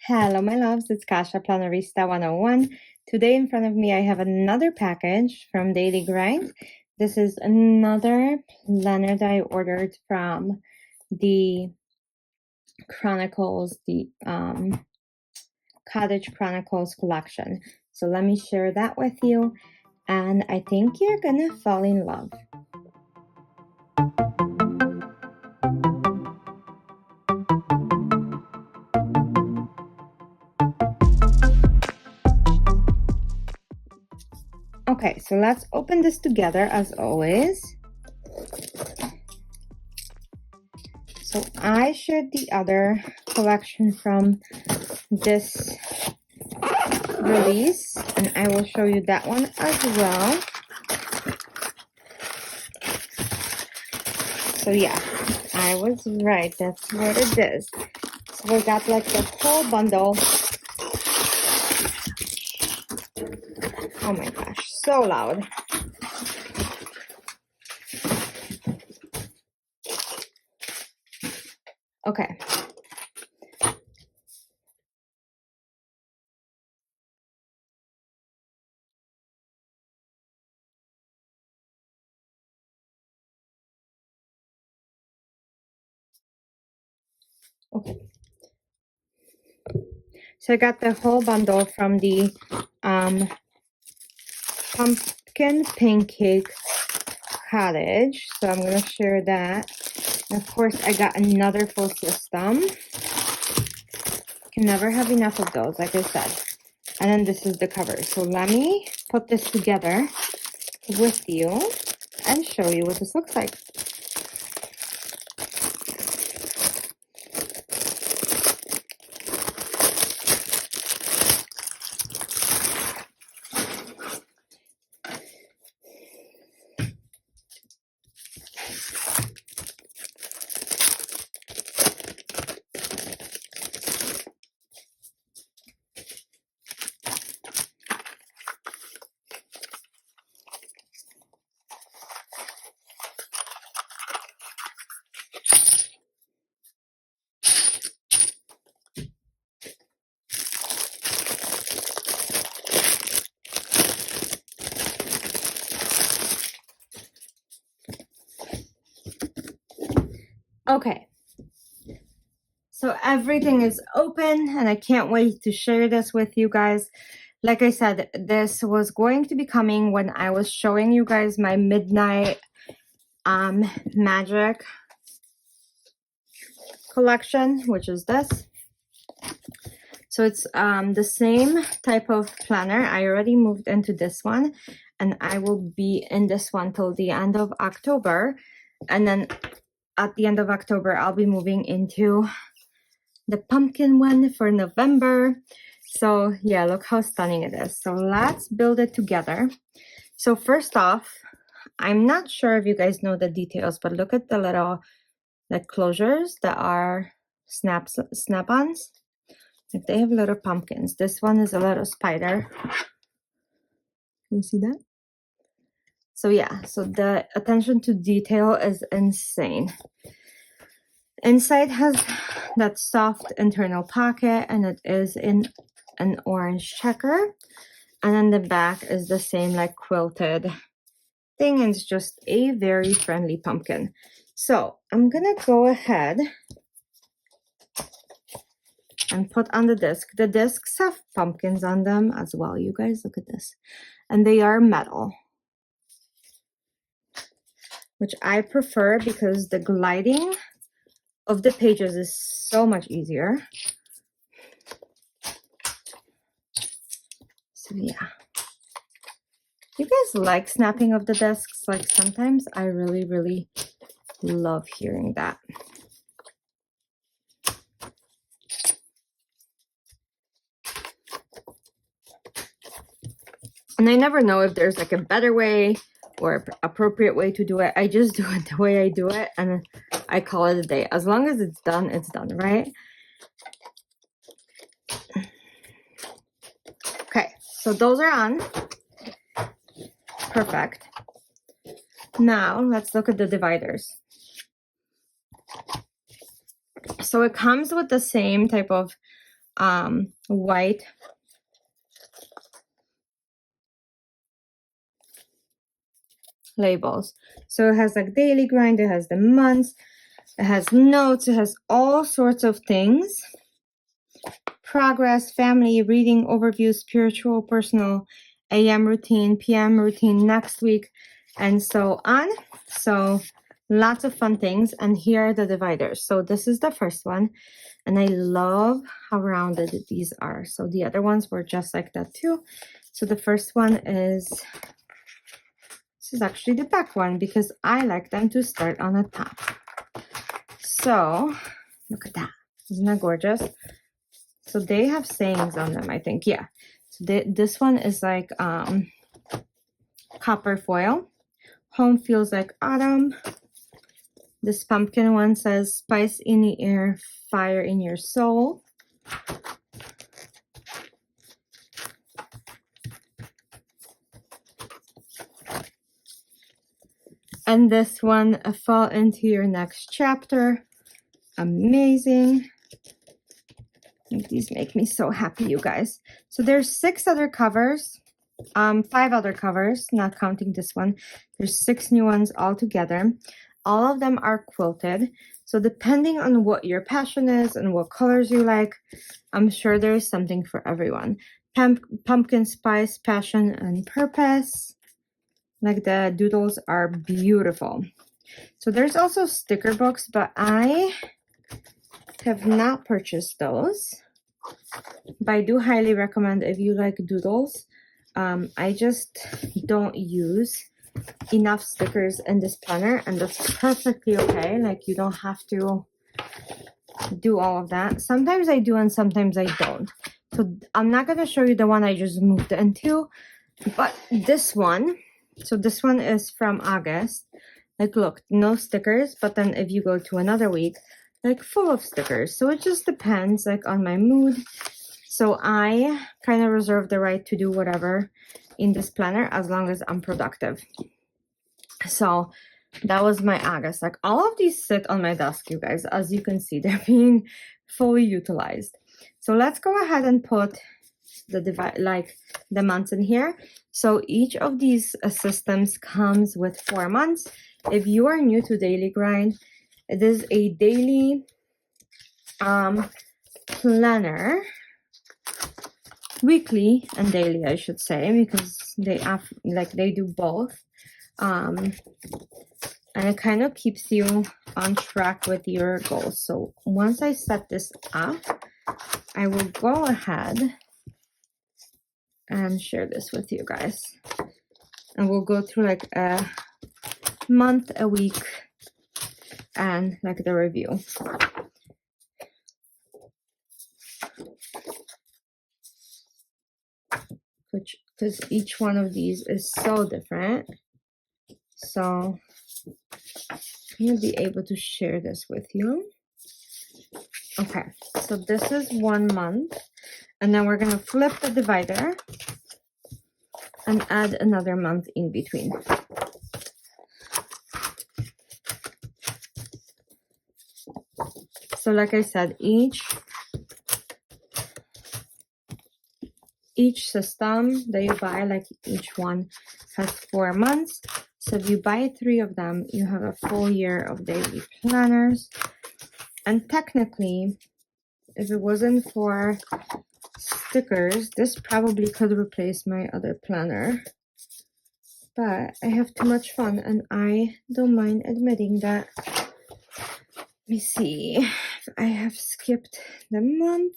Hello, my loves. It's Kasha Plannerista 101. Today in front of me, I have another package from Daily Grind. This is another planner that I ordered from the Chronicles, the Cottage Chronicles collection. So let me share that with you, and I think you're gonna fall in love. Okay, so let's open this together as always. So I shared the other collection from this release, and I will show you that one as well. So yeah, I was right. That's what it is. So we got like the whole bundle. Oh my gosh, so loud. Okay. Okay. So I got the whole bundle from the Pumpkin Pancake Cottage. So I'm going to share that. And of course, I got another full system. Can never have enough of those, like I said. And then this is the cover. So let me put this together with you and show you what this looks like. Okay, so everything is open and I can't wait to share this with you guys. Like I said, this was going to be coming when I was showing you guys my midnight magic collection, which is this. So it's the same type of planner. I already moved into this one, and I will be in this one till the end of October, and then at the end of October, I'll be moving into the pumpkin one for November. So yeah, look how stunning it is. So let's build it together. So first off, I'm not sure if you guys know the details, but look at the little like closures that are snap-ons. Like they have little pumpkins. This one is a little spider. Can you see that? So yeah, so the attention to detail is insane. Inside has that soft internal pocket, and it is in an orange checker. And then the back is the same like quilted thing, and it's just a very friendly pumpkin. So I'm gonna go ahead and put on the disc. The discs have pumpkins on them as well. You guys look at this. And they are metal, which I prefer because the gliding of the pages is so much easier. So yeah. You guys like snapping of the discs? Like sometimes I really, really love hearing that. And I never know if there's like a better way or appropriate way to do it. I just do it the way I do it, and I call it a day. As long as it's done, right? Okay, so those are on. Perfect. Now let's look at the dividers. So it comes with the same type of white labels. So it has like daily grind, it has the months, it has notes, it has all sorts of things. Progress, family, reading, overview, spiritual, personal, AM routine, PM routine, next week, and so on. So lots of fun things. And here are the dividers. So this is the first one. And I love how rounded these are. So the other ones were just like that too. So the first one is, this is actually the back one because I like them to start on the top. So look at that. Isn't that gorgeous? So they have sayings on them, I think. Yeah. So this one is like copper foil. Home feels like autumn. This pumpkin one says spice in the air, fire in your soul. And this one, a fall into your next chapter. Amazing. These make me so happy, you guys. So there's 6 other covers, 5 other covers, not counting this one. There's 6 new ones altogether. All of them are quilted. So depending on what your passion is and what colors you like, I'm sure there is something for everyone. Pumpkin spice, passion, and purpose. Like the doodles are beautiful. So there's also sticker books, but I have not purchased those. But I do highly recommend if you like doodles. I just don't use enough stickers in this planner, and that's perfectly okay. Like, you don't have to do all of that. Sometimes I do and sometimes I don't. So I'm not going to show you the one I just moved into, but this one. So this one is from August. Like, look, no stickers, but then if you go to another week, like full of stickers. So it just depends like on my mood. So I kind of reserve the right to do whatever in this planner as long as I'm productive. So that was my August. Like, all of these sit on my desk, you guys. As you can see, they're being fully utilized. So let's go ahead and put the months in here. So each of these systems comes with 4 months. If you are new to Daily Grind, it is a daily planner, weekly and daily, I should say, because they do both. And it kind of keeps you on track with your goals. So once I set this up, I will go ahead and share this with you guys. And we'll go through like a month, a week, and like the review. Because each one of these is so different. So I'm gonna be able to share this with you. Okay, so this is 1 month, and then we're gonna flip the divider and add another month in between. So like I said, each system that you buy, like each one has 4 months. So if you buy 3 of them, you have a full year of daily planners. And technically, if it wasn't for stickers, this probably could replace my other planner. But I have too much fun, and I don't mind admitting that. Let me see if I have skipped the month.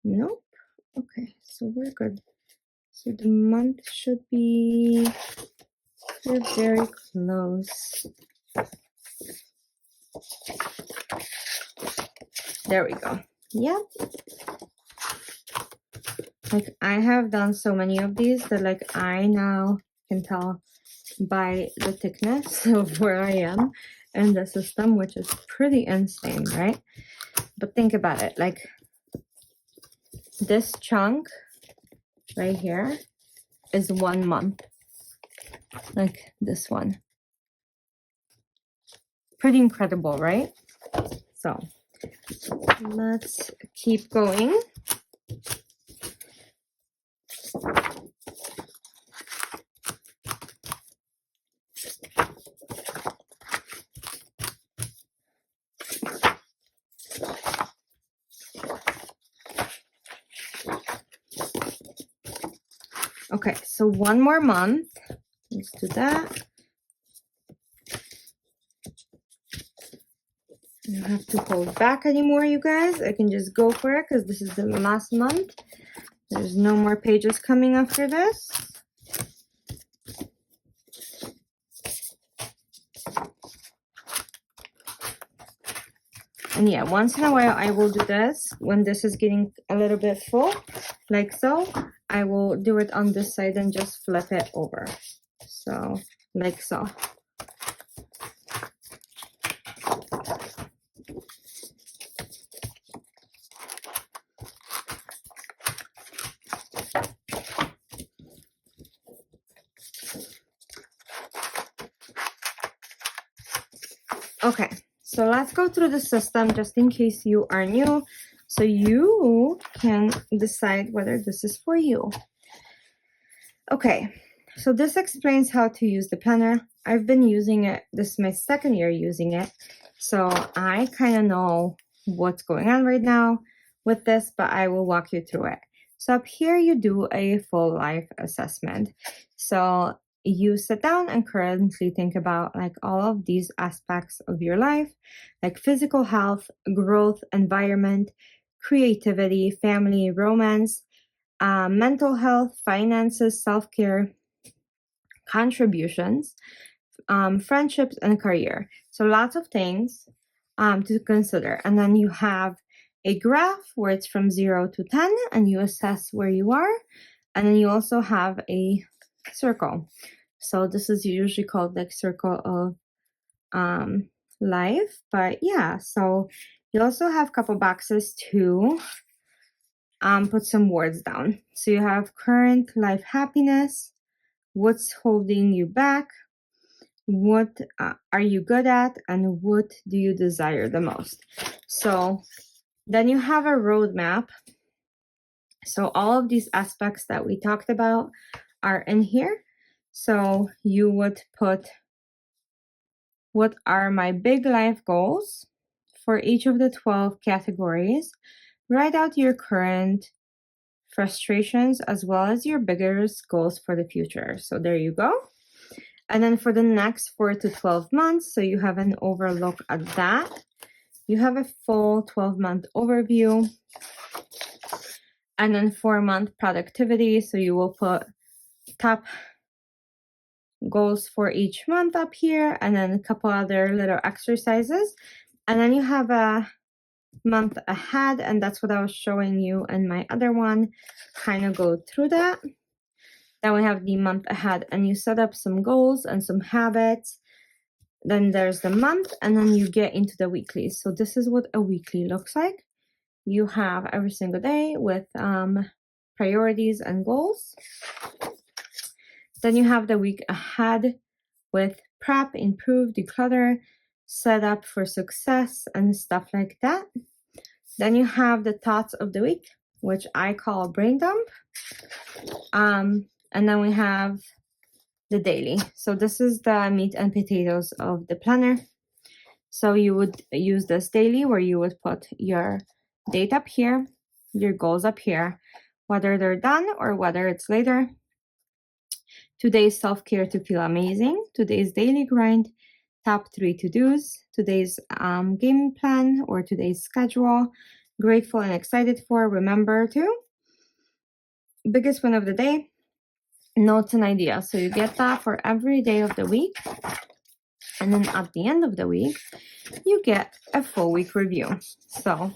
Nope. Okay, so we're good. So the month should be, we're very close. There we go. Yep. Like, I have done so many of these that like I now can tell by the thickness of where I am in the system, which is pretty insane, right? But think about it, like this chunk right here is 1 month, like this one. Pretty incredible, right? So Let's keep going. Okay, so one more month. Let's do that. I don't have to hold back anymore, you guys. I can just go for it because this is the last month. There's no more pages coming after this. And yeah, once in a while I will do this when this is getting a little bit full, like so. I will do it on this side and just flip it over. So, like so. Okay, so let's go through the system just in case you are new, so you can decide whether this is for you. Okay, so this explains how to use the planner. I've been using it, this is my second year using it, so I kind of know what's going on right now with this, but I will walk you through it. So up here you do a full life assessment. So you sit down and currently think about like all of these aspects of your life, like physical health, growth, environment, creativity, family, romance, mental health, finances, self-care, contributions, friendships, and career. So lots of things to consider. And then you have a graph where it's from 0 to 10 and you assess where you are. And then you also have a circle. So this is usually called like circle of life. But yeah, so you also have a couple boxes to put some words down. So you have current life happiness, what's holding you back, what are you good at, and what do you desire the most. So then you have a roadmap. So all of these aspects that we talked about are in here. So you would put, what are my big life goals for each of the 12 categories? Write out your current frustrations as well as your biggest goals for the future. So there you go. And then for the next 4 to 12 months, so you have an overlook at that. You have a full 12-month overview. And then 4-month productivity. So you will put top goals for each month up here, and then a couple other little exercises. And then you have a month ahead, and that's what I was showing you in my other one. Kind of go through that. Then we have the month ahead, and you set up some goals and some habits. Then there's the month, and then you get into the weekly. So this is what a weekly looks like. You have every single day with priorities and goals. Then you have the week ahead with prep, improve, declutter, set up for success, and stuff like that. Then you have the thoughts of the week, which I call a brain dump. And then we have the daily. So this is the meat and potatoes of the planner. So you would use this daily where you would put your date up here, your goals up here, whether they're done or whether it's later. Today's self-care to feel amazing. Today's daily grind, top 3 to-dos. Today's game plan or today's schedule. Grateful and excited for. Remember to. Biggest win of the day. Notes and ideas. So you get that for every day of the week. And then at the end of the week, you get a full week review. So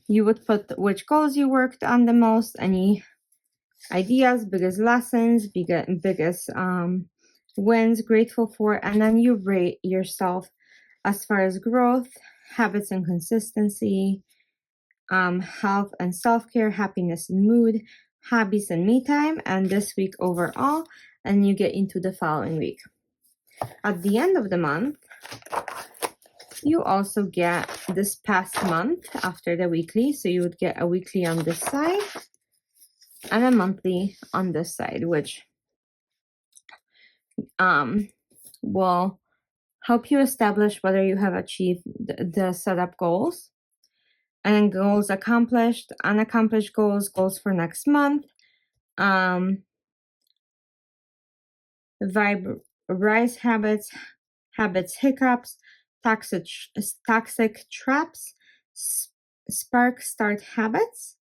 you would put which goals you worked on the most, any ideas, biggest lessons, biggest wins, grateful for, and then you rate yourself as far as growth, habits and consistency, health and self-care, happiness and mood, hobbies and me time, and this week overall, and you get into the following week. At the end of the month, you also get this past month after the weekly. So you would get a weekly on this side and a monthly on this side, which will help you establish whether you have achieved the setup goals. And then goals accomplished, unaccomplished goals, goals for next month, rise habits, hiccups, toxic traps, spark start habits,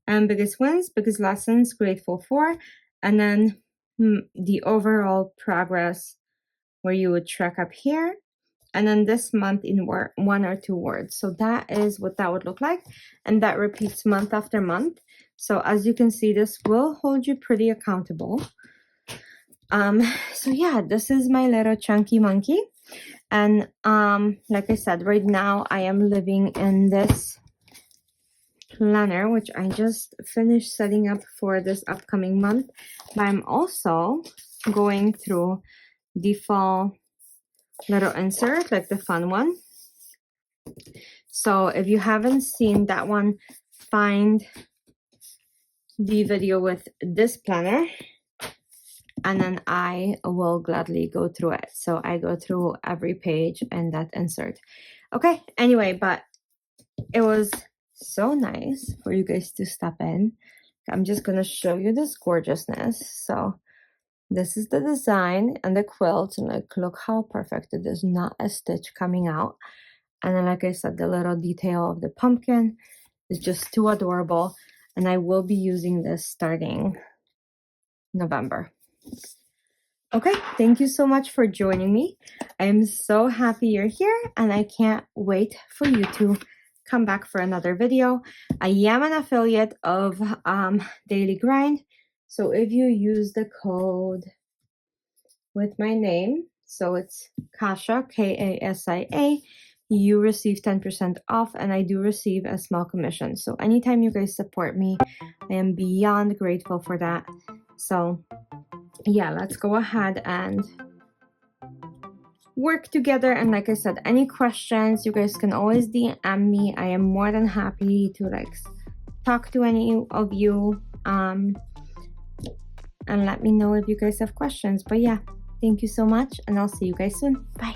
and biggest wins, biggest lessons, grateful for, and then the overall progress where you would track up here, and then this month in one or two words. So that is what that would look like, and that repeats month after month. So as you can see, this will hold you pretty accountable. So yeah, this is my little chunky monkey. And like I said, right now I am living in this planner, which I just finished setting up for this upcoming month. But I'm also going through the fall little insert, like the fun one. So if you haven't seen that one, find the video with this planner, and then I will gladly go through it. So I go through every page in that insert. Okay, anyway, but it was so nice for you guys to step in. I'm just gonna show you this gorgeousness. So this is the design and the quilt, and like, look how perfect it is, not a stitch coming out. And then, like I said, the little detail of the pumpkin is just too adorable. And I will be using this starting November. Okay, thank you so much for joining me. I am so happy you're here, and I can't wait for you to come back for another video. I am an affiliate of Daily Grind. So if you use the code with my name, so it's Kasia, Kasia, you receive 10% off, and I do receive a small commission. So anytime you guys support me, I am beyond grateful for that. So yeah, let's go ahead and work together. And like I said, any questions, you guys can always DM me. I am more than happy to like talk to any of you and let me know if you guys have questions. But yeah, thank you so much, and I'll see you guys soon. Bye.